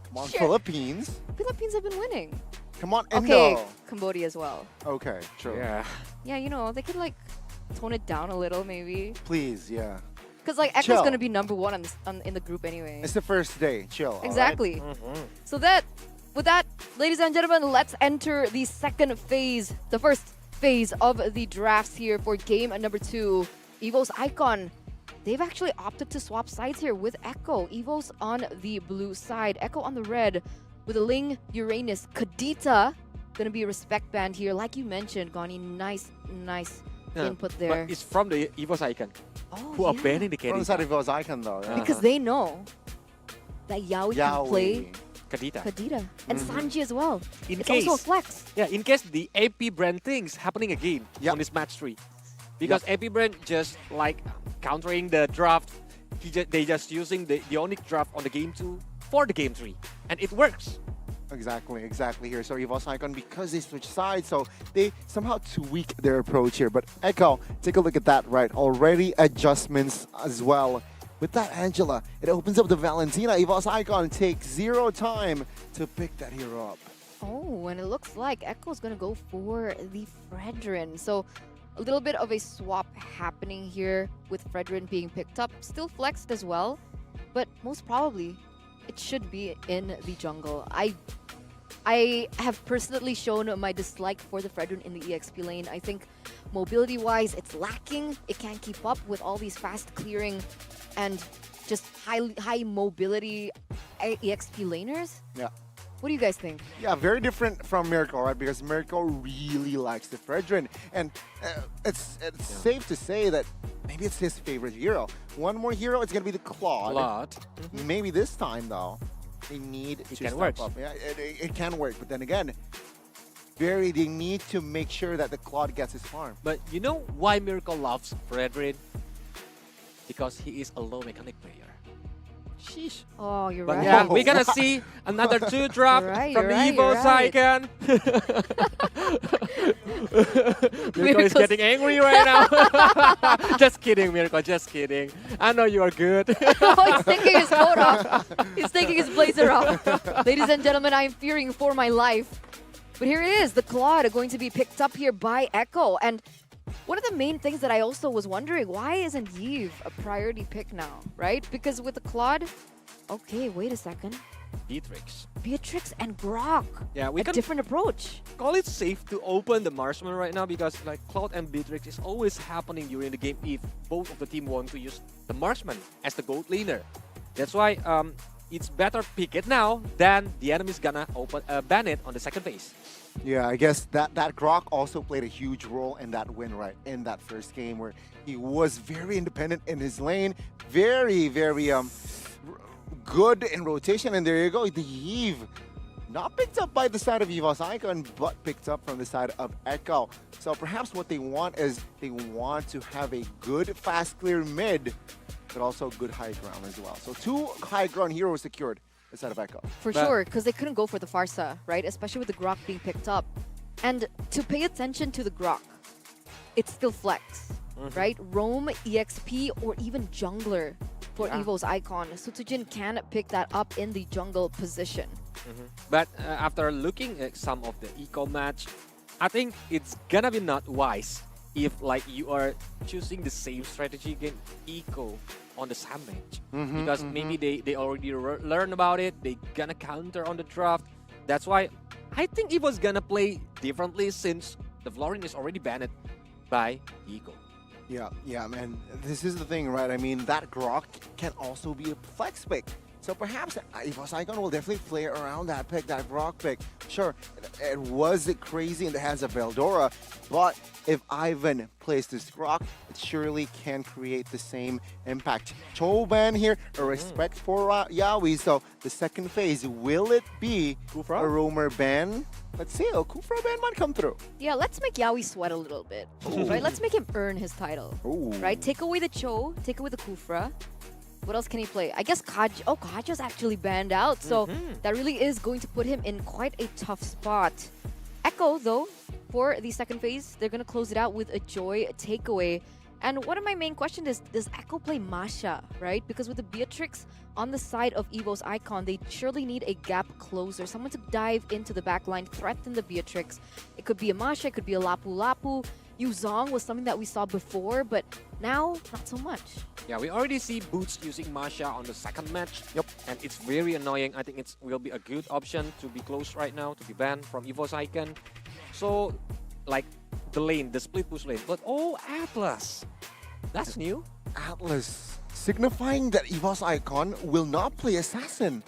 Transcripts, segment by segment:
Come on, Sure. Philippines. Philippines have been winning. Come on, Okay, Indo. Cambodia as well. Okay, true. Yeah. Yeah, you know, they could like tone it down a little maybe. Please, yeah. Because like Echo's Chill. going to be number one in the group anyway. It's the first day. Chill. all right? Exactly. Mhm. So with that, ladies and gentlemen, let's enter the second phase, the first phase of the drafts here for game number 2. Evo's Icon. They've actually opted to swap sides here with Echo. Evo's on the blue side, Echo on the red, with a Ling, Uranus, Kadita. Gonna be a respect band here, like you mentioned, Gani. Nice Yeah, input there. But it's from the EVOS icon Oh, who are yeah. banning the From carry. the side of his icon, though. Yeah. Because they know that Yaoi can play Kadita. Kadita and Mhm. Sanji as well. In It's case, also a flex. yeah, in case the AP brand things happening again Yep. on this match 3, because AP brand just like countering the draft, they just using the Ionic draft on the game 2 for the game 3, and it works. Exactly here. So EVOS Icon, because they switch sides, so they somehow tweak their approach here. But Echo, take a look at that, right? Already adjustments as well. With that Angela, it opens up the Valentina. EVOS Icon takes 0 time to pick that hero up. Oh, and it looks like Echo's gonna go for the Fredrin. So a little bit of a swap happening here with Fredrin being picked up. Still flexed as well, but most probably it should be in the jungle. I have personally shown my dislike for the Fredrin in the EXP lane. I think mobility-wise, it's lacking. It can't keep up with all these fast clearing and just high mobility EXP laners. Yeah. What do you guys think? Yeah, very different from Miracle, right? Because Miracle really likes the Fredrin. And it's safe to say that maybe it's his favorite hero. One more hero, it's going to be the Claude. A lot. Maybe this time, though, they need to can step work. up. Yeah, it can work. But then again, they need to make sure that the Claude gets his farm. But you know why Miracle loves Fredrin? Because he is a low mechanic player. Sheesh. Oh, you're But right. yeah, Wow. we're gonna see another 2 draft You're right, from you're the right, EVOS you're right. icon. Miracle is Miracle's- getting angry right now. Just kidding, Miracle, just kidding. I know you are good. Oh, he's taking his coat off. He's taking his blazer off. Ladies and gentlemen, I am fearing for my life. But here it is, the Claude going to be picked up here by Echo. And one of the main things that I also was wondering, why isn't Yves a priority pick now, right? Because with the Claude, okay, wait a second. Beatrix. Beatrix and Grok, Yeah, we a can different approach. call it safe to open the Marksman right now because like Cloud and Beatrix is always happening during the game if both of the team want to use the Marksman as the gold laner. That's why it's better pick it now than the enemy's gonna ban it on the second phase. Yeah, I guess that Grok also played a huge role in that win, right? In that first game where he was very independent in his lane, very good in rotation, and there you go, the Eve. Not picked up by the side of EVOS Icon, but picked up from the side of Echo. So perhaps what they want is they want to have a good fast clear mid, but also good high ground as well. So 2 high ground heroes secured instead of Echo. For But- sure, because they couldn't go for the Farsa, right? Especially with the Grok being picked up. And to pay attention to the Grok, it's still flex, right? Roam, EXP, or even jungler for Yeah. Evo's Icon. Sutujin can pick that up in the jungle position. But after looking at some of the eco match, I think it's gonna be not wise if like you are choosing the same strategy against eco on the same match. Because maybe they already learn about it, they gonna counter on the draft. That's why I think Evo's gonna play differently since the Florin is already banned by eco. Yeah, man. This is the thing, right? I mean, that Grok can also be a flex pick. So perhaps EVOS Icon will definitely play around that pick, that Grok pick. Sure, it was crazy in the hands of Veldora, but if Ivan plays this Grok, it surely can create the same impact. Choban here, a respect for Yaoi. So the second phase, will it be Kufra? a Roamer ban? Let's see, a Kufra ban might come through. Yeah, let's make Yaoi sweat a little bit, right? Let's make him earn his title, Ooh. right? Take away the Cho, take away the Kufra. What else can he play? I guess Kaj. Oh, Kaja's actually banned out, so that really is going to put him in quite a tough spot. Echo, though, for the second phase, they're going to close it out with a Joy takeaway. And one of my main questions is, does Echo play Masha, right? Because with the Beatrix on the side of Evo's icon, they surely need a gap closer, someone to dive into the backline, threaten the Beatrix. It could be a Masha, it could be a Lapu Lapu. Yuzong was something that we saw before, but now, not so much. Yeah, we already see Boots using Masha on the second match. Yep. And it's very annoying. I think it will be a good option to be closed right now, to be banned from Evo's icon. So, like, the lane, the split push lane. But, oh, Atlas. That's new. Atlas, signifying that EVO's icon will not play Assassin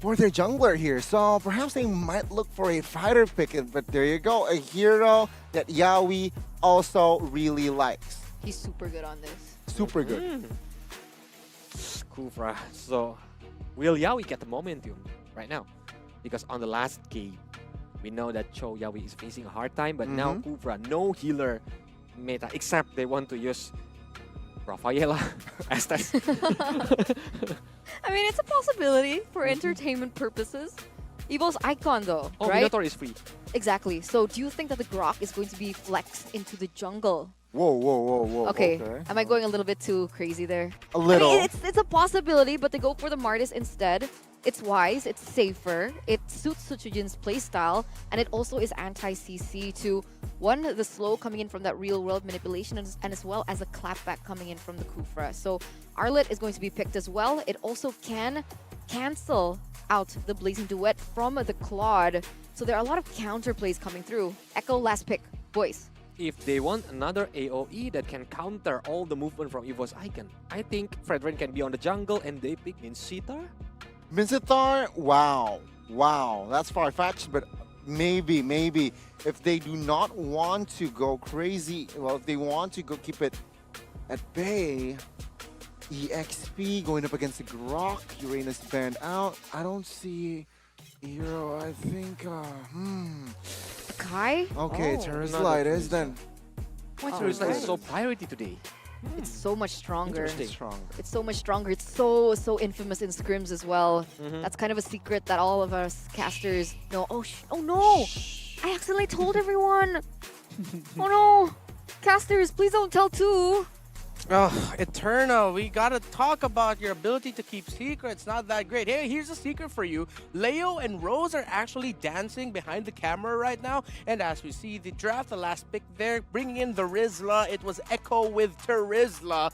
for their jungler here. So perhaps they might look for a fighter pick, but there you go. A hero that Yawi also really likes. He's super good on this. Super good. Kufra. So, will Yawi get the momentum right now? Because on the last game, we know that Cho Yawi is facing a hard time, but now Kufra, no healer meta, except they want to use Rafaela as that. I mean, it's a possibility for entertainment purposes. Evo's icon though, Oh, right? Minotaur is free. Exactly. So do you think that the Grok is going to be flexed into the jungle? Whoa, whoa, whoa, whoa. Okay. Am I going a little bit too crazy there? A little. I mean, it's a possibility, but they go for the Martis instead. It's wise, it's safer, it suits Suchujin's playstyle, and it also is anti-CC to, one, the slow coming in from that real-world manipulation, and as well as a clapback coming in from the Kufra. So Arlet is going to be picked as well. It also can cancel out the Blazing Duet from the Claude. So there are a lot of counter plays coming through. Echo, last pick. Boys. If they want another AoE that can counter all the movement from Evo's icon, I think Fredrin can be on the jungle and they pick Minsitar. Minsitar, wow. Wow, that's far-fetched, but maybe. If they do not want to go crazy, well, if they want to go keep it at bay, EXP going up against the Grok, Uranus banned out. I don't see hero, I think, Kai? Okay, Oh. Terizlitis then. Why Oh, Terizlitis right. is so priority today? It's so much stronger. Interesting. Stronger. It's so much stronger. It's so infamous in scrims as well. That's kind of a secret that all of us casters know. Oh, oh no! I accidentally told everyone. Oh no! Casters, please don't tell too. Oh, Eterna, we gotta talk about your ability to keep secrets. Not that great. Hey, here's a secret for you. Leo and Rose are actually dancing behind the camera right now. And as we see the draft, the last pick there, bringing in the Rizla. It was Echo with Terizla.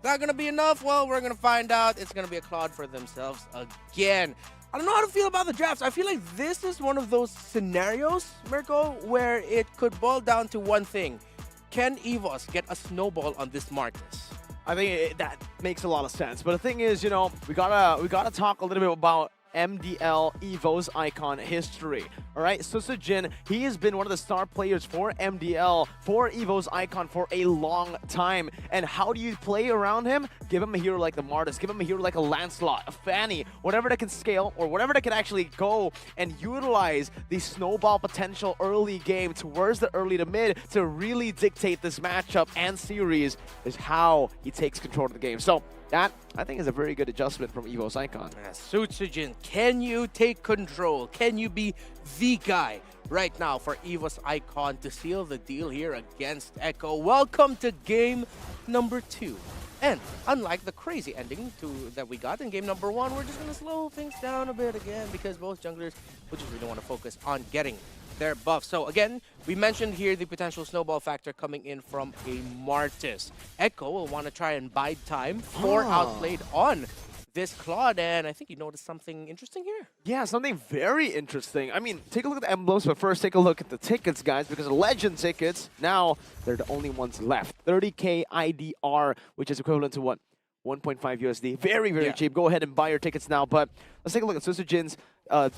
Not gonna be enough? Well, we're gonna find out. It's gonna be a Claude for themselves again. I don't know how to feel about the drafts. I feel like this is one of those scenarios, Mirko, where it could boil down to one thing. Can EVOS get a snowball on this Martis? I think that makes a lot of sense. But the thing is, you know, we gotta talk a little bit about MDL Evo's icon history. All right, Susujin, he has been one of the star players for MDL, for Evo's icon for a long time. And how do you play around him? Give him a hero like the Martis, give him a hero like a Lancelot, a Fanny, whatever that can scale or whatever that can actually go and utilize the snowball potential early game towards the early to mid to really dictate this matchup and series is how he takes control of the game. So that, I think, is a very good adjustment from Evo's icon. Sutsujin, can you take control? Can you be the guy right now for EVO's icon to seal the deal here against Echo? Welcome to game number 2. And unlike the crazy ending that we got in game number 1, we're just going to slow things down a bit again because both junglers would just really want to focus on getting their buff. So again, we mentioned here the potential snowball factor coming in from a Martis. Echo will want to try and bide time for outplayed on this Claude, and I think you noticed something interesting here. Yeah, something very interesting. I mean, take a look at the emblems, but first take a look at the tickets, guys, because Legend tickets, now they're the only ones left. 30K IDR, which is equivalent to what? 1.5 USD. Very, very cheap. Go ahead and buy your tickets now. But let's take a look at Susujin's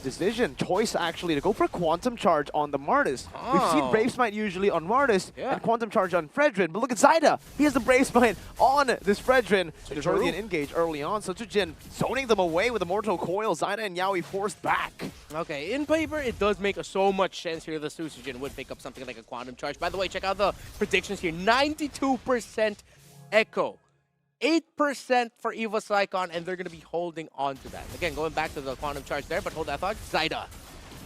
decision, choice actually, to go for Quantum Charge on the Martis. We've seen Brave Smite usually on Martis and Quantum Charge on Fredrin. But look at Zyda. He has the Brave Smite on this Fredrin. So there's already an engage early on. Susujin zoning them away with a Mortal Coil. Zyda and Yaoi forced back. Okay, in paper, it does make so much sense here. The Susujin would pick up something like a Quantum Charge. By the way, check out the predictions here. 92% Echo. 8% for EVO's icon, and they're going to be holding on to that. Again, going back to the Quantum Charge there, but hold that thought. Zyda.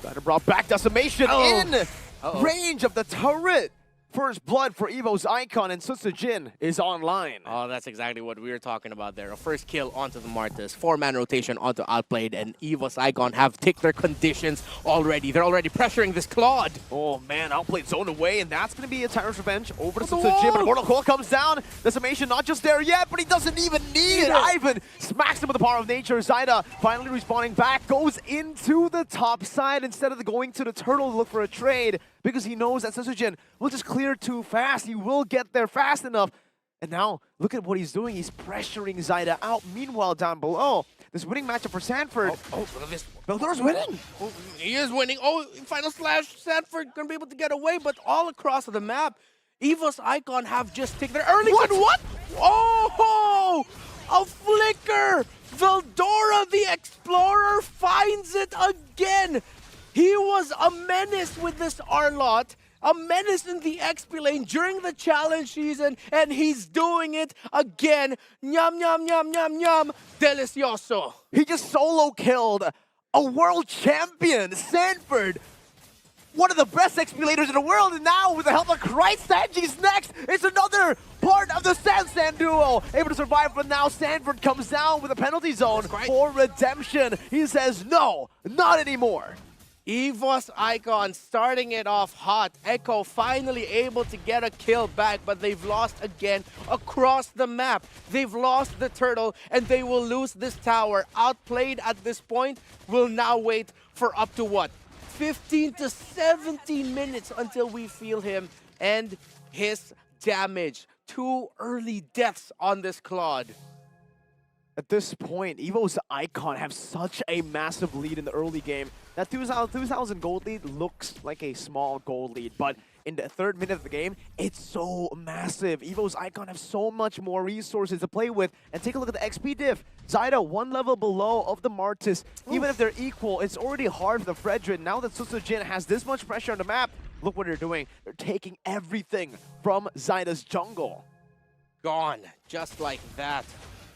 Zyda brought back Decimation in range of the turret. First blood for Evo's Icon, and Sutsujin is online. Oh, that's exactly what we were talking about there. A first kill onto the Martis, 4-man rotation onto Outplayed, and Evo's Icon have ticked their conditions already. They're already pressuring this Claude. Oh man, Outplayed zone away, and that's going to be a Tyrant's Revenge over to the Sutsujin. wall. But Immortal Coil comes down. Decimation not just there yet, but he doesn't even need it. Ivan smacks him with the power of nature. Zyda finally respawning back, goes into the top side instead of going to the turtle to look for a trade, because he knows that Sutsujin will just clear too fast. He will get there fast enough. And now, look at what he's doing. He's pressuring Zyda out. Meanwhile, down below, this winning matchup for Sanford. Oh, look at this. Veldora's winning. Oh, he is winning. Oh, final slash. Sanford gonna be able to get away, but all across the map, Evo's Icon have just taken their early. What? Oh, a flicker. Veldora, the Explorer, finds it again. He was a menace with this Arlot, a menace in the XP lane during the challenge season, and he's doing it again. Nyam, nyam, nyam, nyam, nyam. Delicioso. He just solo killed a world champion, Sanford. One of the best XP-lators in the world, and now with the help of Christ, Sanji's next. It's another part of the San duo. Able to survive, but now Sanford comes down with a penalty zone for redemption. He says, no, not anymore. Evo's Icon starting it off hot. Echo finally able to get a kill back, but they've lost again across the map. They've lost the turtle, and they will lose this tower. Outplayed at this point, will now wait for up to what? 15 to 17 minutes until we feel him and his damage. 2 early deaths on this Claude. At this point, Evo's Icon have such a massive lead in the early game. That 2,000 gold lead looks like a small gold lead, but in the 3rd minute of the game, it's so massive. Evo's Icon have so much more resources to play with. And take a look at the XP diff. Zyda 1 level below of the Martis. Even if they're equal, it's already hard for the Fredrin. Now that Sutsujin has this much pressure on the map, look what they're doing. They're taking everything from Zyda's jungle. Gone, just like that.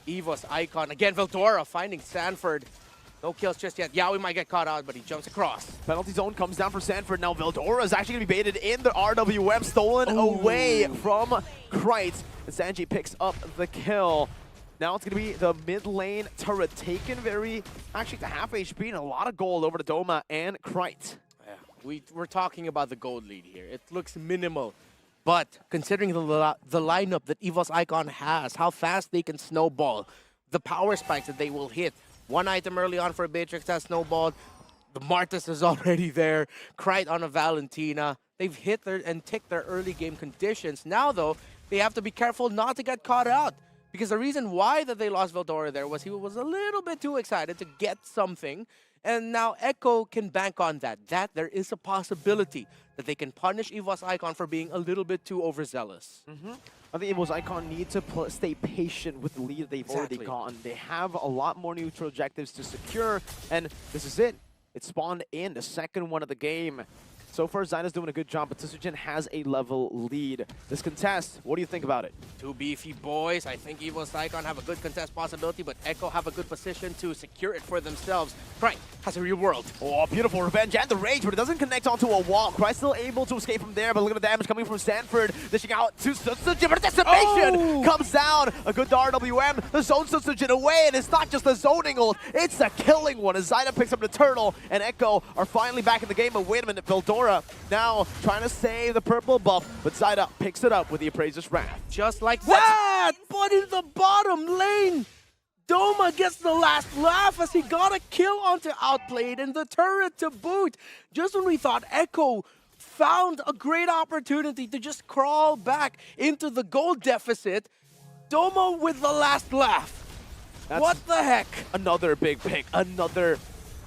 Evo's Icon, again, Veldora finding Sanford. No kills just yet. Yaoi might get caught out, but he jumps across. Penalty zone comes down for Sanford. Now Veldora is actually going to be baited in the RWM, stolen away from Krite. And Sanji picks up the kill. Now it's going to be the mid lane turret taken actually to half HP and a lot of gold over to Doma and Krite. Yeah, we're talking about the gold lead here. It looks minimal. But considering the lineup that Evo's Icon has, how fast they can snowball, the power spikes that they will hit. 1 item early on for a Beatrix has snowballed. The Martis is already there. Krite on a Valentina. They've hit and ticked their early game conditions. Now, though, they have to be careful not to get caught out. Because the reason why that they lost Veldora there was he was a little bit too excited to get something. And now Echo can bank on that. There is a possibility that they can punish Evo's Icon for being a little bit too overzealous. I think Evo's Icon need to stay patient with the lead they've already gotten. They have a lot more neutral objectives to secure, and this is it. It spawned in the 2nd one of the game. So far, Zyda's doing a good job, but Sutsujin has a level lead. This contest, what do you think about it? 2 beefy boys. I think Evo's Icon have a good contest possibility, but Echo have a good position to secure it for themselves. Krite has a real world. Oh, beautiful revenge and the rage, but it doesn't connect onto a wall. Krite still able to escape from there, but look at the damage coming from Sanford. Dishing out to Sutsujin, but Decimation comes down. A good RWM. The zone Sutsujin away, and it's not just a zoning ult, it's a killing one as Zyda picks up the turtle, and Echo are finally back in the game. But wait a minute, Veldora now trying to save the purple buff, but Zyda picks it up with the Appraiser's Wrath. Just like that! But in the bottom lane, Doma gets the last laugh as he got a kill onto Outplayed and the turret to boot. Just when we thought Echo found a great opportunity to just crawl back into the gold deficit, Doma with the last laugh. What the heck? Another big pick, another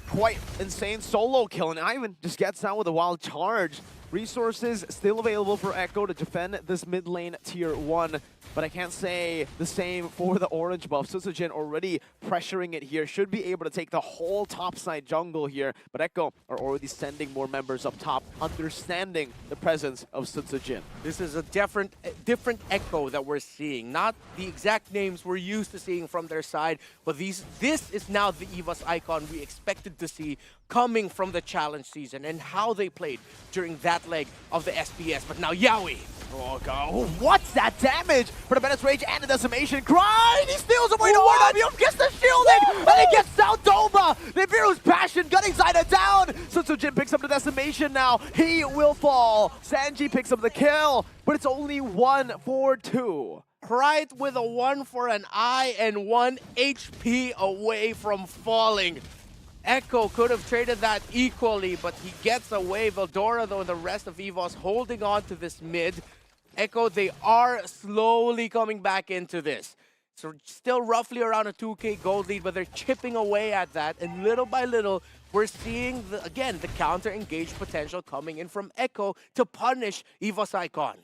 quite insane solo kill, and Ivan just gets out with a wild charge. Resources still available for Echo to defend this mid lane tier 1. but I can't say the same for the orange buff. Sutsujin already pressuring it here, should be able to take the whole top side jungle here, but Echo are already sending more members up top, understanding the presence of Sutsujin. This is a different Echo that we're seeing. Not the exact names we're used to seeing from their side, but this is now the EVOS icon we expected to see coming from the challenge season and how they played during that leg of the SPS. But now Yaoi. Oh god, what's that damage for the Menace Rage and the Decimation? Grind! He steals away to Warnow, gets the shielding, and he gets down Doma! Nibiru's Passion gutting Zyda down! Sutsujin picks up the Decimation now, he will fall. Sanji picks up the kill, but it's only 1 for 2. Right with a 1 for an eye and 1 HP away from falling. Echo could have traded that equally, but he gets away. Veldora, though, and the rest of EVOS holding on to this mid. Echo, they are slowly coming back into this. So still roughly around a 2K gold lead, but they're chipping away at that. And little by little, we're seeing, again, the counter-engage potential coming in from Echo to punish EVOS Icon.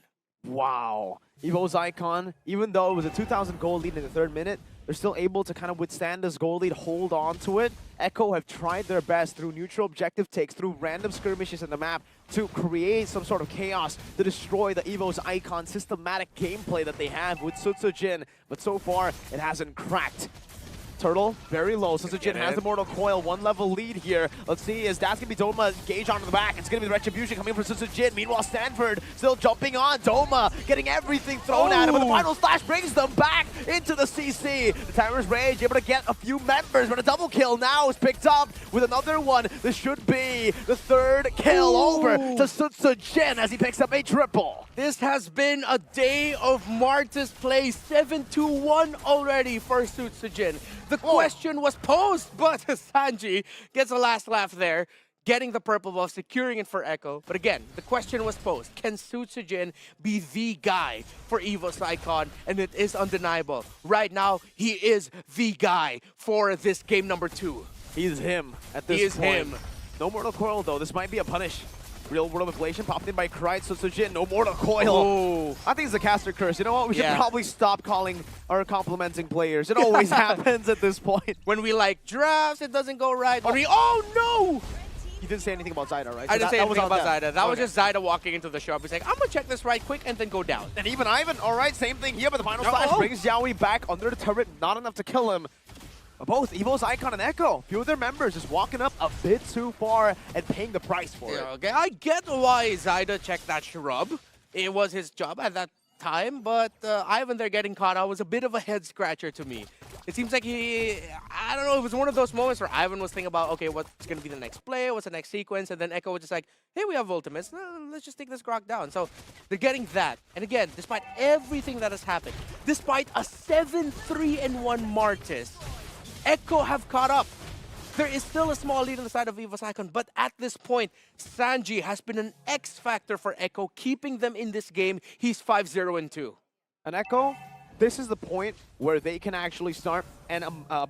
Wow. EVO's Icon, even though it was a 2,000 gold lead in the 3rd minute, they're still able to kind of withstand this goal lead, hold on to it. Echo have tried their best through neutral objective takes, through random skirmishes in the map to create some sort of chaos to destroy the EVO's Icon systematic gameplay that they have with Sutsujin. But so far, it hasn't cracked. Turtle, very low. Sutsujin has the Mortal Coil, 1 level lead here. Let's see, as that's going to be Doma engaged onto the back. It's going to be the Retribution coming from Sutsujin. Meanwhile, Stanford still jumping on. Doma getting everything thrown at him, but the final slash brings them back into the CC. The Timer's Rage able to get a few members, but a double kill now is picked up with another one. This should be the 3rd kill over to Sutsujin as he picks up a triple. This has been a day of Martis play, 7-1 already for Sutsujin. The question was posed, but Sanji gets a last laugh there, getting the purple buff, securing it for Echo. But again, the question was posed, can Sutsujin be the guy for EVOS Icon? And it is undeniable. Right now, he is the guy for this game number 2. He's him at this point. No Mortal Coil though, this might be a punish. Real World of Inflation popped in by Krite, Sutsujin, no Mortal Coil. Oh. I think it's a caster curse. You know what? We should probably stop calling or complimenting players. It always happens at this point. When we like drafts, it doesn't go right. Oh no! You didn't say anything about Zyda, right? I didn't say anything about Zyda. That was just Zyda walking into the shop. He's like, I'm gonna check this right quick and then go down. And even Ivan, all right, same thing here, but the final slash brings Yaoi back under the turret, not enough to kill him. Both EVO's Icon and Echo, few of their members just walking up a bit too far and paying the price for it. Okay, I get why Zyda checked that shrub. It was his job at that time, but Ivan there getting caught out was a bit of a head scratcher to me. It seems like I don't know, it was one of those moments where Ivan was thinking about, okay, what's going to be the next play, what's the next sequence, and then Echo was just like, hey, we have ultimates, let's just take this Grok down. So they're getting that. And again, despite everything that has happened, despite a 7-3-1 Martis, Echo have caught up. There is still a small lead on the side of EVOS Icon, but at this point, Sanji has been an X factor for Echo, keeping them in this game. He's 5-0-2. And Echo, this is the point where they can actually start and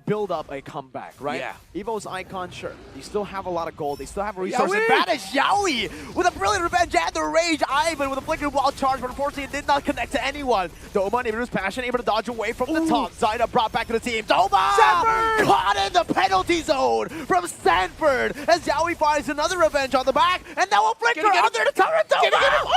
build up a comeback, right? Yeah. EVO's Icon, sure. They still have a lot of gold. They still have resources. Bad as Yaoi with a brilliant revenge and the rage. Ivan with a flicker wild charge, but unfortunately it did not connect to anyone. Doma, Nibiru's Passion, able to dodge away from the top. Zyda brought back to the team. Doma! Sanford! Caught in the penalty zone from Stanford as Yaoi finds another revenge on the back. And now a flicker under the turret. Doma!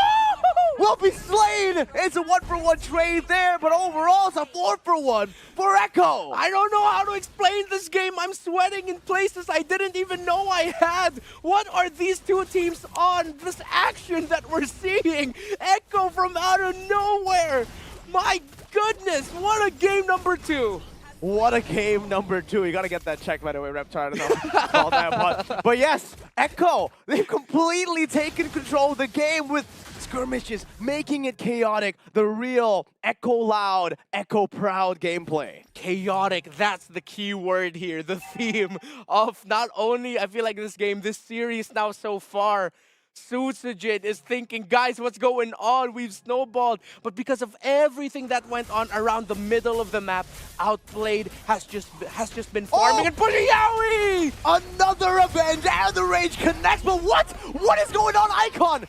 Will be slain. It's a 1-for-1 trade there, but overall it's a 4-for-1 for Echo. I don't know how to explain this game. I'm sweating in places I didn't even know I had. What are these two teams on? This action that we're seeing. Echo from out of nowhere. My goodness, what a game number 2. What a game number 2. You got to get that check, by the way, Reptar. I don't know all that, but yes, Echo, they've completely taken control of the game with skirmishes, making it chaotic. The real Echo loud, Echo proud gameplay. Chaotic, that's the key word here. The theme of not only, I feel like this game, this series now so far, Sutsujin is thinking, guys, what's going on? We've snowballed. But because of everything that went on around the middle of the map, Outplayed has just been farming and pushing Yaoi! Another revenge and the rage connects, but what? What is going on, Icon?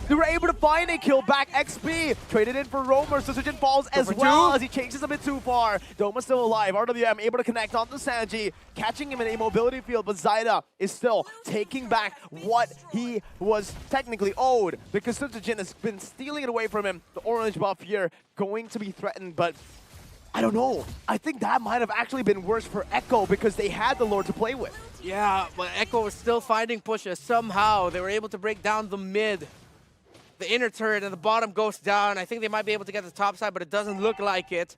They were able to find a kill back. XP traded in for Roamer. So Sujin falls as for well two. as he chases a bit too far. Doma still alive. RWM able to connect onto Sanji, catching him in a mobility field, but Zaida is still taking back what he was technically owed because Sujin has been stealing it away from him. The orange buff here going to be threatened, but I don't know. I think that might have actually been worse for Echo because they had the Lord to play with. Yeah, but Echo was still finding pushes. Somehow they were able to break down the mid. The inner turret and the bottom goes down. I think they might be able to get the top side, but it doesn't look like it.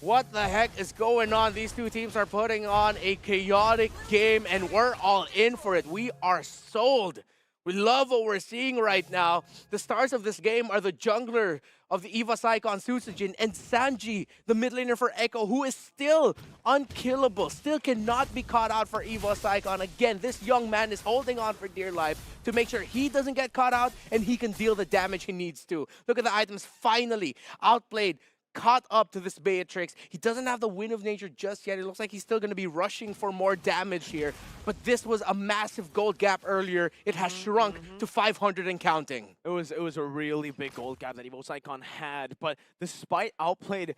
What the heck is going on? These two teams are putting on a chaotic game, and we're all in for it. We are sold. We love what we're seeing right now. The stars of this game are the jungler of the EVS icon, Susujin, and Sanji, the mid laner for Echo, who is still unkillable, still cannot be caught out for EVS icon. Again, this young man is holding on for dear life to make sure he doesn't get caught out and he can deal the damage he needs to. Look at the items, finally outplayed, caught up to this Beatrix. He doesn't have the Wind of Nature just yet. It looks like he's still going to be rushing for more damage here. But this was a massive gold gap earlier. It has shrunk to 500 and counting. It was a really big gold gap that EVOS Icon had, but despite outplayed,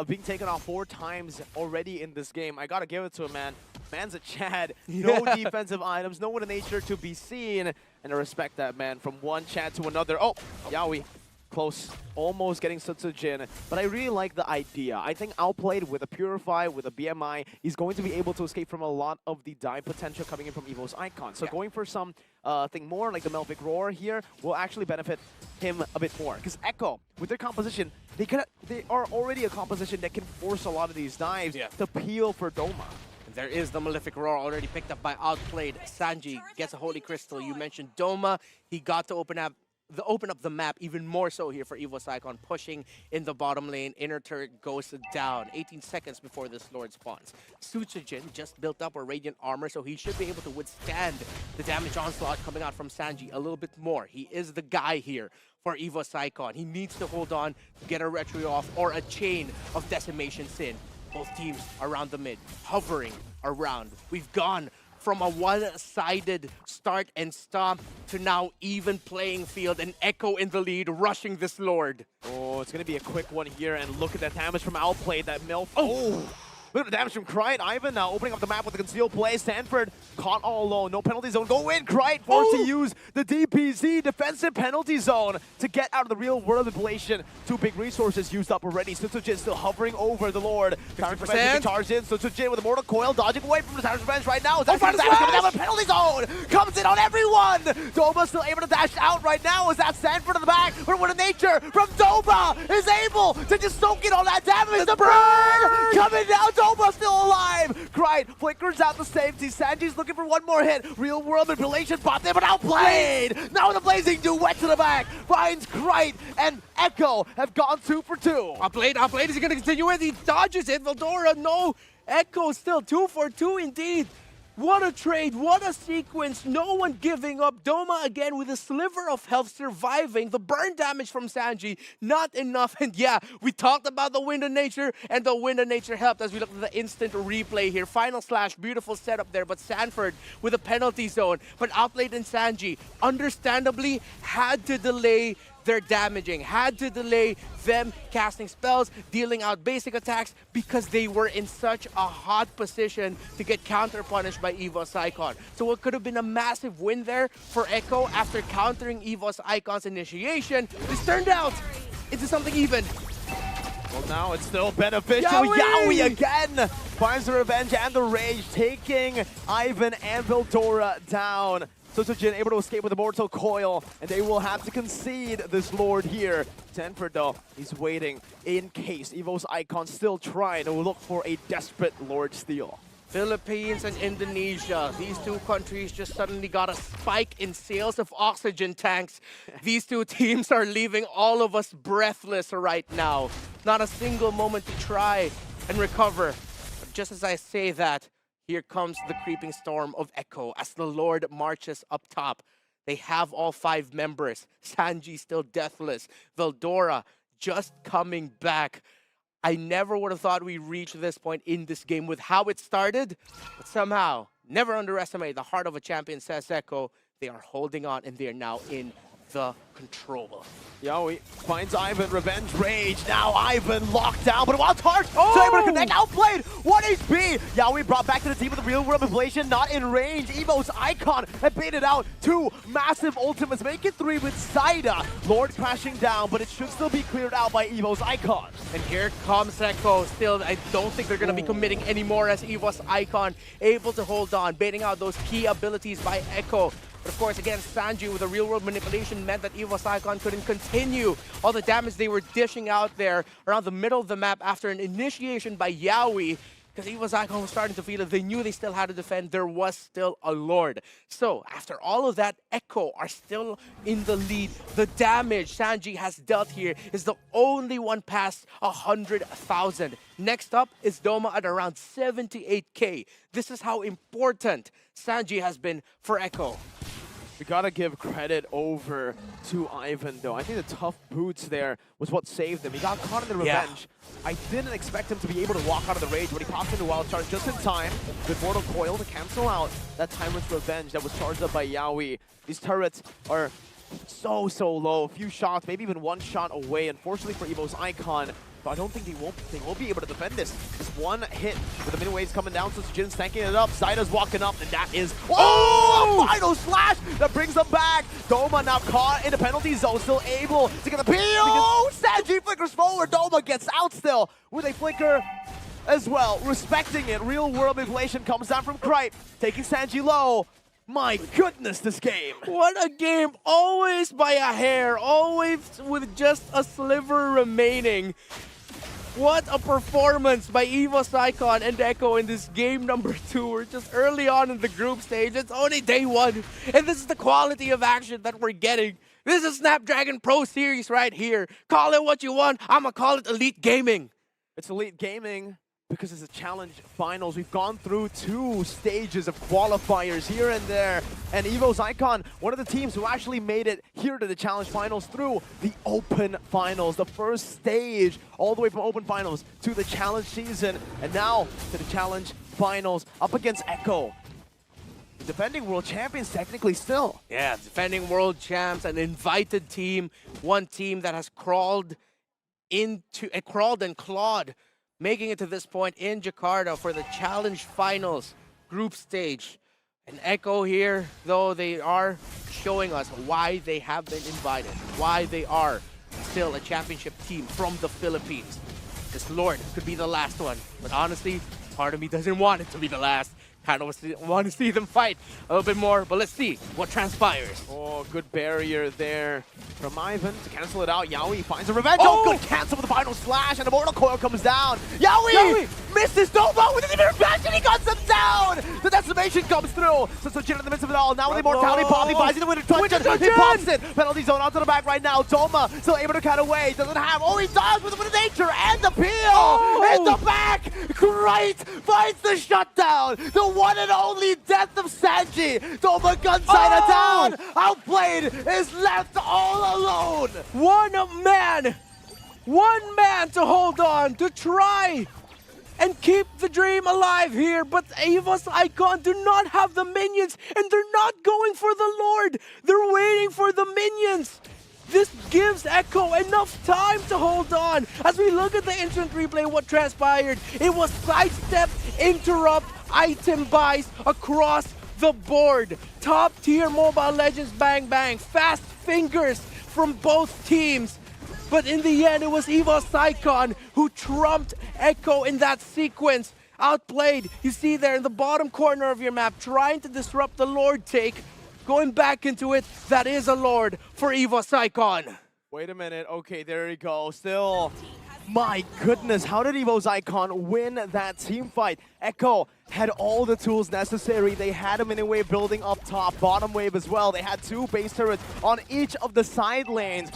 being taken off 4 times already in this game, I gotta give it to him, man. Man's a Chad, no defensive items, no Wind of Nature to be seen, and I respect that, man. From one Chad to another. Oh, Yaoi. Close, almost getting Sutsujin, but I really like the idea. I think outplayed with a Purify, with a BMI, he's going to be able to escape from a lot of the dive potential coming in from EVO's Icon. So going for some thing more like the Melvic Roar here will actually benefit him a bit more. Because Echo, with their composition, they are already a composition that can force a lot of these dives to peel for Doma. There is the Malefic Roar already picked up by outplayed. Sanji gets a Holy Crystal. You mentioned Doma. He got to open up the map even more so here for EVOS Icon, pushing in the bottom lane. Inner turret goes down 18 seconds before this Lord spawns. Sutsujin just built up a Radiant Armor, so he should be able to withstand the damage onslaught coming out from Sanji a little bit more. He is the guy here for EVOS Icon. He needs to hold on to get a retro off or a chain of decimations in. Both teams around the mid, hovering around. We've gone from a one-sided start and stop to now even playing field, and Echo in the lead, rushing this Lord. Oh, it's going to be a quick one here, and look at that damage from Outplay, that MILF. Oh! Look at the damage from Kryte. Ivan now opening up the map with a concealed play. Stanford caught all alone. No penalty zone. Go in. Kryte forced to use the DPZ, defensive penalty zone, to get out of the real world manipulation. 2 big resources used up already. Sutsujin still hovering over the Lord. 50% charged in. Sutsujin with a Mortal Coil dodging away from the Tyrant's Revenge right now. That's damage coming down with penalty zone. Comes in on everyone. Doma still able to dash out right now. Is that Stanford in the back? But Wind of Nature from Doma is able to just soak in all that damage. The burn coming down. Doma still alive. Kryte flickers out the safety. Sanji's looking for one more hit. Real world manipulation bot there, but outplayed. Now the blazing duet to the back finds Kryte, and Echo have gone 2 for 2. Outplayed. Is he going to continue with? He dodges it. Veldora, no. Echo still 2 for 2 indeed. What a trade, what a sequence, no one giving up. Doma again with a sliver of health surviving. The burn damage from Sanji, not enough. And yeah, we talked about the Wind of Nature, and the Wind of Nature helped as we look at the instant replay here. Final slash, beautiful setup there, but Sanford with a penalty zone. But Outplayed and Sanji, understandably, had to delay their damaging, had to delay them casting spells, dealing out basic attacks, because they were in such a hot position to get counter-punished by EVOS Icon. So what could have been a massive win there for Echo after countering EVOS Icon's initiation, this turned out into something even. Well, now it's still beneficial. Yaoi again finds the revenge and the rage, taking Ivan and Veldora down. Sutsujin able to escape with a Mortal Coil, and they will have to concede this Lord here. Stanford, though, he's waiting in case EVO's Icon still trying to look for a desperate Lord steal. Philippines and Indonesia, these two countries just suddenly got a spike in sales of oxygen tanks. These two teams are leaving all of us breathless right now. Not a single moment to try and recover. But just as I say that, here comes the creeping storm of Echo as the Lord marches up top. They have all 5 members. Sanji still deathless. Veldora just coming back. I never would have thought we'd reach this point in this game with how it started, but somehow, never underestimate the heart of a champion, says Echo. They are holding on, and they are now in the control. Yowie finds Ivan, revenge rage. Now Ivan locked down, but a wild charge. So able to connect, outplayed. 1 HP. Yowie brought back to the team with a real world manipulation, not in range. Evo's Icon had baited out 2 massive ultimates, make it 3 with Zaida. Lord crashing down, but it should still be cleared out by Evo's Icon. And here comes Echo. Still, I don't think they're going to be committing anymore as Evo's Icon able to hold on, baiting out those key abilities by Echo. But of course, again, Sanji with the real-world manipulation meant that Evo's Icon couldn't continue all the damage they were dishing out there around the middle of the map after an initiation by Yowie. Because Evo's Icon was starting to feel it. They knew they still had to defend. There was still a Lord. So, after all of that, Echo are still in the lead. The damage Sanji has dealt here is the only one past 100,000. Next up is Doma at around 78k. This is how important Sanji has been for Echo. We gotta give credit over to Ivan, though. I think the tough boots there was what saved him. He got caught in the revenge. I didn't expect him to be able to walk out of the rage, but he popped into Wild Charge just in time. Good Mortal Coil to cancel out that timeless revenge that was charged up by Yowie. These turrets are so low. A few shots, maybe even 1 shot away. Unfortunately for Evo's Icon, but I don't think they won't be able to defend this. Just 1 hit with the mini waves coming down, so Jin's tanking it up. Zaida's walking up, and that is a final slash that brings them back. Doma now caught in the penalty zone, still able to get the PO. Sanji flickers forward. Doma gets out still with a flicker as well, respecting it. Real world manipulation comes down from Kripe, taking Sanji low. My goodness, this game. What a game. Always by a hair. Always with just a sliver remaining. What a performance by Evo's Icon and Echo in this game number 2. We're just early on in the group stage. It's only day 1. And this is the quality of action that we're getting. This is Snapdragon Pro Series right here. Call it what you want. I'ma call it Elite Gaming. It's Elite Gaming because it's a challenge finals. We've gone through 2 stages of qualifiers here and there. And Evo's Icon, one of the teams who actually made it here to the challenge finals through the open finals. The first stage, all the way from open finals to the challenge season. And now to the challenge finals up against Echo. The defending world champions technically still. Yeah, defending world champs, an invited team. One team that has crawled and clawed, making it to this point in Jakarta for the challenge finals group stage. And Echo here, though, they are showing us why they have been invited, why they are still a championship team from the Philippines. This Lord could be the last one, but honestly, part of me doesn't want it to be the last. Kind of want to see them fight a little bit more, but let's see what transpires. Oh, good barrier there from Ivan to cancel it out. Yowie finds a revenge. Oh, good cancel with the final slash, and the Mortal Coil comes down. Yowie misses Nova with an revenge, and he guns him down. The decimation comes through. So Jin in the midst of it all. Now with the immortality pop, he buys in the winner touch. He pops it. Penalty zone onto the back right now. Doma still able to cut away. Doesn't have. Oh, he does with the nature and the peel in the back. Great finds the shutdown. The one and only death of Sanji. Doma guns Zaida down. Outplayed is left all alone. One man to hold on, to try and keep the dream alive here. But Evo's Icon do not have the minions, and they're not going for the Lord. They're waiting for the minions. This gives Echo enough time to hold on. As we look at the instant replay, what transpired, it was sidestep, interrupt, item buys across the board. Top tier Mobile Legends bang bang. Fast fingers from both teams. But in the end, it was Evo's Icon who trumped Echo in that sequence. Outplayed, you see there in the bottom corner of your map, trying to disrupt the Lord take. Going back into it, that is a Lord for Evo's Icon. Wait a minute. Okay, there you go. Still, my goodness, how did Evo's Icon win that team fight? Echo had all the tools necessary. They had a mini wave building up top, bottom wave as well. They had 2 base turrets on each of the side lanes.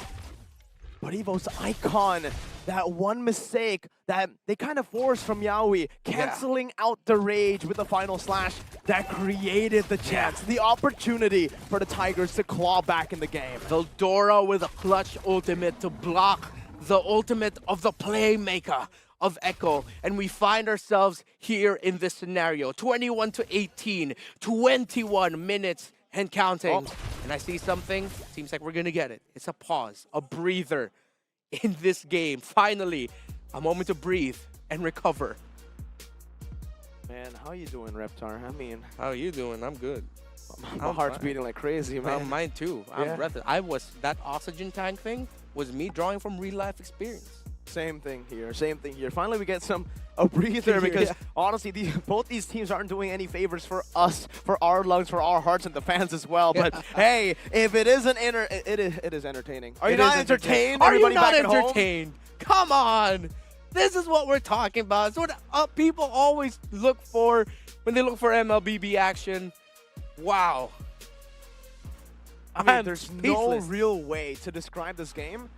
But Evo's Icon, that one mistake that they kind of forced from Yowie, canceling out the rage with the final slash, that created the chance, the opportunity for the Tigers to claw back in the game. Veldora with a clutch ultimate to block the ultimate of the playmaker of Echo, and we find ourselves here in this scenario. 21-18, 21 minutes and counting. and I see something, seems like we're gonna get it. It's a pause, a breather in this game. Finally, a moment to breathe and recover. Man, how you doing, Reptar? I mean, How are you doing? I'm good. my I'm heart's fine. beating like crazy, man. Mine too. I'm Yeah. breathless. That oxygen tank thing was me drawing from real life experience. Same thing here. Same thing here. Finally, we get a breather because Yeah. honestly, both these teams aren't doing any favors for us, for our lungs, for our hearts, and the fans as well. But hey, if it isn't it is entertaining. Are you It not is entertained? Are you Everybody not back at home? entertained? Come on. This is what we're talking about. It's what people always look for when they look for MLBB action. Wow. I mean, I'm there's no speechless. real way to describe this game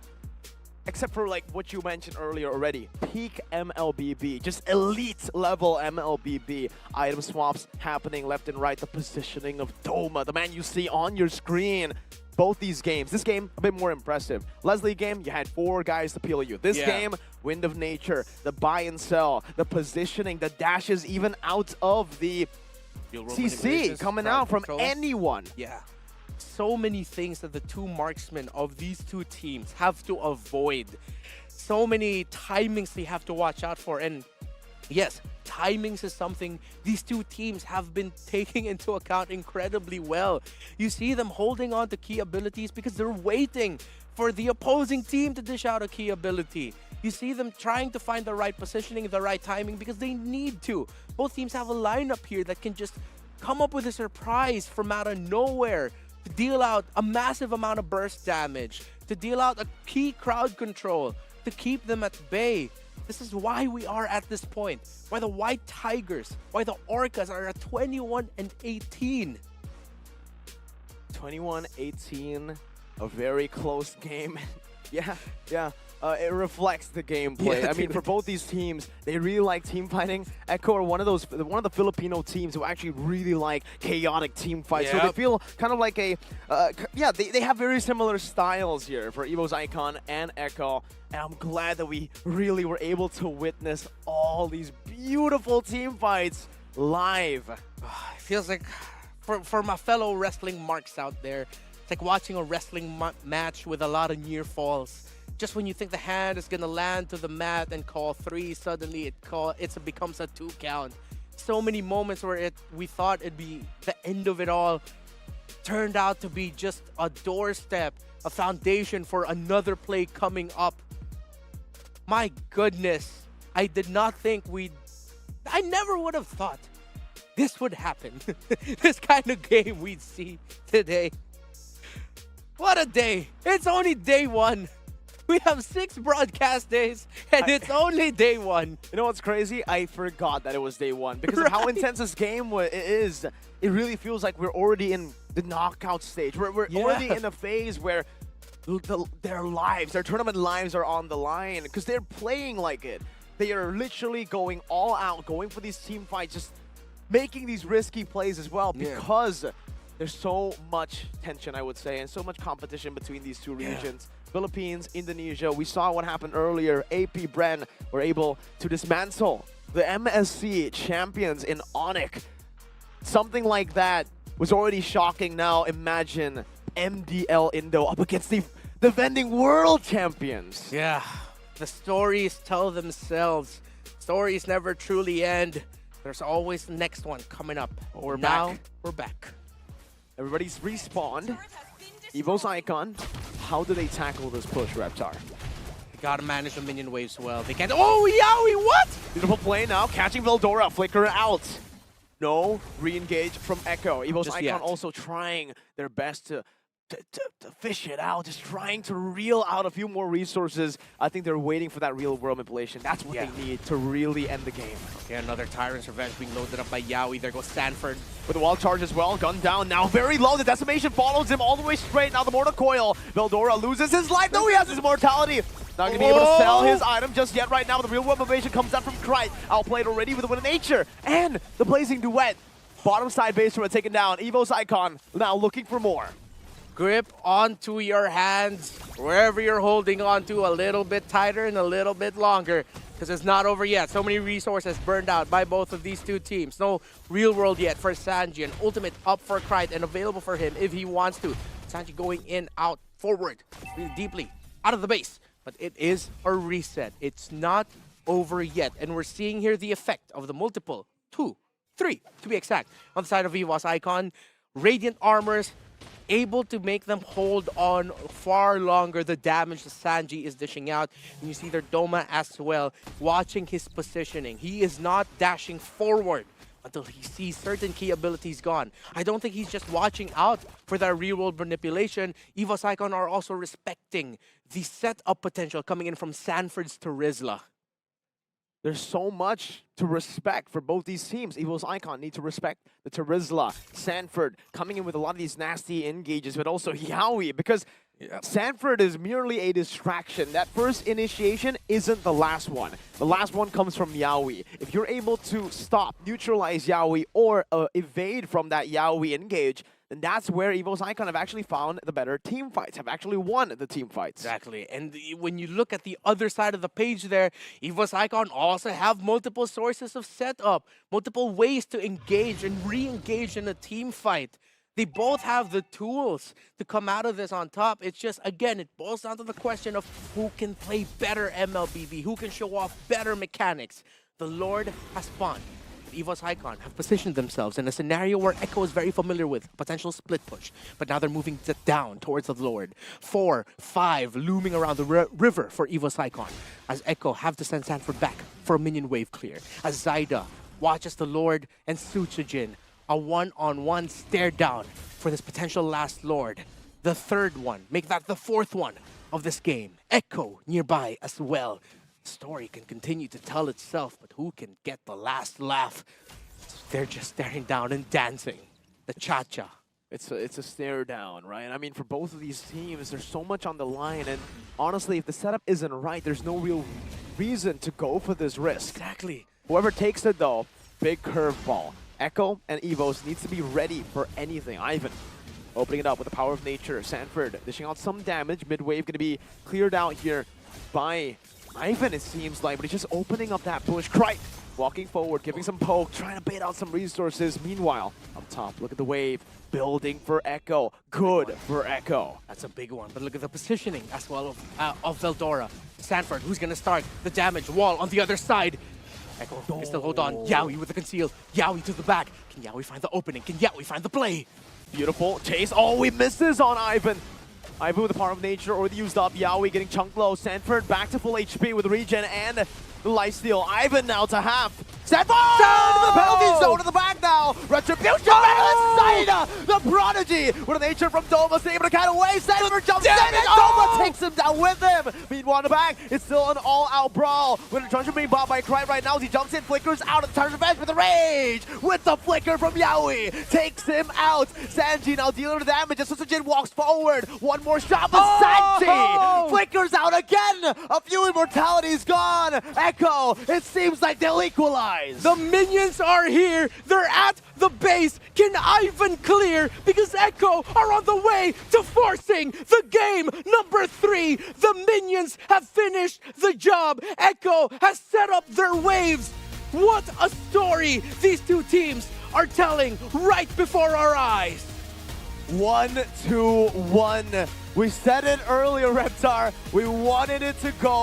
except for like what you mentioned earlier already. Peak MLBB, just elite level MLBB. Item swaps happening left and right. The positioning of Doma, the man you see on your screen. Both these games. This game, a bit more impressive. Leslie game, you had 4 guys to peel you. This Yeah. game, Wind of Nature, the buy and sell, the positioning, the dashes even out of the CC coming out from anyone. Yeah. So many things that the two marksmen of these two teams have to avoid. So many timings they have to watch out for. And yes, timings is something these two teams have been taking into account incredibly well. You see them holding on to key abilities because they're waiting for the opposing team to dish out a key ability. You see them trying to find the right positioning, the right timing because they need to. Both teams have a lineup here that can just come up with a surprise from out of nowhere to deal out a massive amount of burst damage, to deal out a key crowd control, to keep them at bay. This is why we are at this point. Why the White Tigers, why the Orcas are at 21-18. 21-18, a very close game. yeah. It reflects the gameplay. Yeah, I mean, for both these teams, they really like team fighting. Echo are one of the Filipino teams who actually really like chaotic team fights. So they Yep. feel kind of like they have very similar styles here for EVO's Icon and Echo. And I'm glad that we really were able to witness all these beautiful team fights live. It feels like, for my fellow wrestling marks out there, it's like watching a wrestling match with a lot of near falls. Just when you think the hand is gonna land to the mat and call 3, suddenly it becomes a 2 count. So many moments where we thought it'd be the end of it all, turned out to be just a doorstep, a foundation for another play coming up. My goodness, I did not think I never would have thought this would happen. This kind of game we'd see today. What a day. It's only day 1. We have 6 broadcast days, and it's only day 1. You know what's crazy? I forgot that it was day 1 because of how intense this game is. It really feels like we're already in the knockout stage. We're already in a phase where their tournament lives are on the line because they're playing like it. They are literally going all out, going for these team fights, just making these risky plays as well because there's so much tension, I would say, and so much competition between these two regions. Philippines, Indonesia, we saw what happened earlier. AP Bren were able to dismantle the MSC champions in Onyx. Something like that was already shocking. Now imagine MDL Indo up against the defending world champions. Yeah, the stories tell themselves. Stories never truly end. There's always the next one coming up. We're Now, back. we're back. Everybody's respawned. EVO's Icon. How do they tackle this push, Reptar? They gotta manage the minion waves well. They can't. Oh, Yowie, what? Beautiful play now, catching Veldora, flicker out. No re-engage from Echo. EVO's Just Icon yet. also trying their best to fish it out, just trying to reel out a few more resources. I think they're waiting for that real world manipulation. That's what they need to really end the game. Okay, another Tyrant's Revenge being loaded up by Yowie. There goes Stanford. With the wild charge as well, gun down now, very low. The decimation follows him all the way straight. Now the Mortal Coil. Veldora loses his life. No, he has his immortality. Not gonna be able to sell his item just yet right now. The real world motivation comes out from Krite. Outplayed already with the Wind of Nature. And the Blazing Duet. Bottom side base from taken down. EVO's Icon now looking for more. Grip onto your hands, wherever you're holding on to, a little bit tighter and a little bit longer. because it's not over yet. So many resources burned out by both of these two teams. No real world yet for Sanji. An ultimate up for Krite and available for him if he wants to. Sanji going in, out, forward, really deeply, out of the base. But it is a reset. It's not over yet. And we're seeing here the effect of the multiple 2, 3 to be exact. On the side of EVOS Icon, Radiant Armors able to make them hold on far longer the damage that Sanji is dishing out. And you see their Doma as well, watching his positioning. He is not dashing forward until he sees certain key abilities gone. I don't think he's just watching out for that real-world manipulation. EVOS Icon are also respecting the setup potential coming in from Sanford's Terizla. There's so much to respect for both these teams. EVOS Icon need to respect the Terizla, Sanford coming in with a lot of these nasty engages, but also Yaoi, because Sanford is merely a distraction. That first initiation isn't the last one. The last one comes from Yaoi. If you're able to stop, neutralize Yaoi, or evade from that Yaoi engage, then that's where EVOS Icon have actually found the better team fights, have actually won the team fights. Exactly. And when you look at the other side of the page there, EVOS Icon also have multiple sources of setup, multiple ways to engage and re-engage in a team fight. They both have the tools to come out of this on top. It's just, again, it boils down to the question of who can play better MLBB, who can show off better mechanics. The Lord has spawned. EVOS Icon have positioned themselves in a scenario where Echo is very familiar with, potential split push. But now they're moving down towards the Lord. 4, 5 looming around the river for EVOS Icon, as Echo have to send Sanford back for a minion wave clear. As Zyda watches the Lord and Suchijin, a one-on-one stare down for this potential last Lord. The third one, make that the fourth one of this game. Echo nearby as well. Story can continue to tell itself, but who can get the last laugh? They're just staring down and dancing. The cha-cha. It's a stare down, right? I mean, for both of these teams, there's so much on the line, and honestly, if the setup isn't right, there's no real reason to go for this risk. Exactly. Whoever takes it, though, big curveball. Echo and EVOS needs to be ready for anything. Ivan opening it up with the power of nature. Sanford dishing out some damage. Mid-wave going to be cleared out here by Ivan, it seems like, but he's just opening up that push. Krite walking forward, giving some poke, trying to bait out some resources. Meanwhile, up top, look at the wave. Building for Echo. Good for Echo. That's a big one, but look at the positioning as well of Veldora. Sanford, who's going to start the damage wall on the other side. Echo can still hold on. Yaoi with the conceal. Yaoi to the back. Can Yaoi find the opening? Can Yaoi find the play? Beautiful chase. Oh, he misses on Ivan. Ivan with the power of nature or the used up. Yaoi getting chunk low. Sanford back to full HP with regen and the lifesteal. Ivan now to half. Sanford down to the penalty zone to the back now. Retribution. Zyda, the prodigy with a nature from Doma, able to cut away. Sanford jumps in and Doma takes him down with him. Meanwhile, in the back, it's still an all-out brawl. With a treasure being bought by Krite right now as he jumps in, flickers out of the treasure bench with the rage. With the flicker from Yaoi, takes him out. Sanji now dealing with damage as Suchijin walks forward. One more shot, but Sanji flickers out again. A few immortalities gone. Echo, it seems like they'll equalize. The minions are here. They're at the base. Can Ivan clear? Because Echo are on the way to forcing the game. Number 3, the minions have finished the job. Echo has set up their waves. What a story these two teams are telling right before our eyes. 1-2-1. We said it earlier, Reptar. We wanted it to go